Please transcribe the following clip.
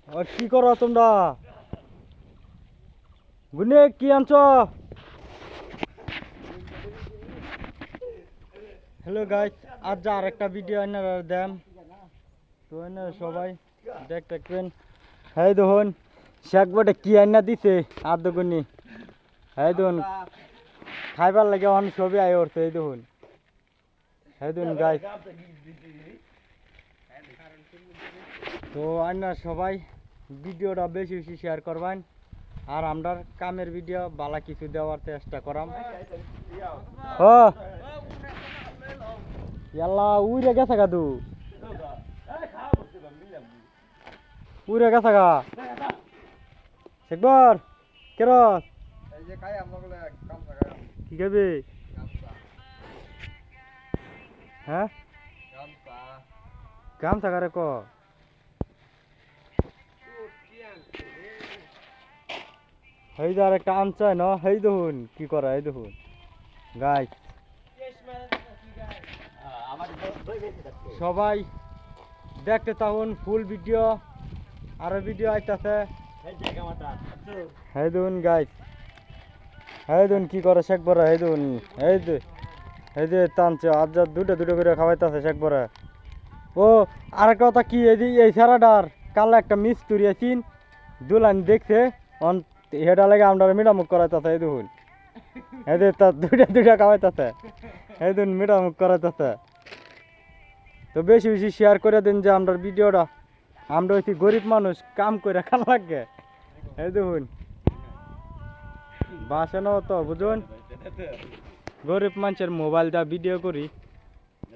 আর কি করো তোমরা? গুনে কি আনছ? হ্যালো গাইস, আজ আর একটা ভিডিও আপনারা দেন তো আপনারা সবাই দেখতেন। হ্যাঁ দেখুন শেখ বটে কি আইনা দিছে আর দেখুন। হ্যাঁ দেখুন খাইবার লাগে অনেক ছবি আয় উঠছে। এই দেখুন, হ্যাঁ দেখুন গাইস। তো আপনারা সবাই ভিডিওটা বেশি বেশি শেয়ার করবেন আর আমরা কামের ভিডিও বালা কিছু দেওয়ার চেষ্টা করাম। ও ইয়াল্লা উইরে গেছে গা তু, উইরে গেছে গা একবার কেরস কি খাবি? হ্যাঁ গামছা কারে ক এই যে আর একটা আনছে না। এই দেখুন কি করে, এই দেখুন গাইস সবাই দেখতে থাকুন ফুল ভিডিও। আরো ভিডিও আইতাছে। এই দেখুন গাইস, এই দেখুন কি করে শেখ বড়। এই দেখুন এই যে টানছে আজ যা দুটো দুটো করে খাওয়াইতেছে শেখ বড়। ও আর একটা কথা কি, এই যে এই সারাটার কাল একটা মিস্তুরি আছিন দুলান দেখছে অন হেডা লাগে আমরা মিটামুখ করাইতেছে। এই দেখুন এই যে তার দুইটা দুইটা খাওয়াইতেছে। এই দেখুন মিটামুখ করাইতেছে। তো বেশি বেশি শেয়ার করে দিন যে আমরা ভিডিওটা, আমরা হচ্ছি গরিব মানুষ কাম করে খান লাগে। এই দেখুন বাসে ন তো বুঝুন, গরিব মানুষের মোবাইলটা ভিডিও করি।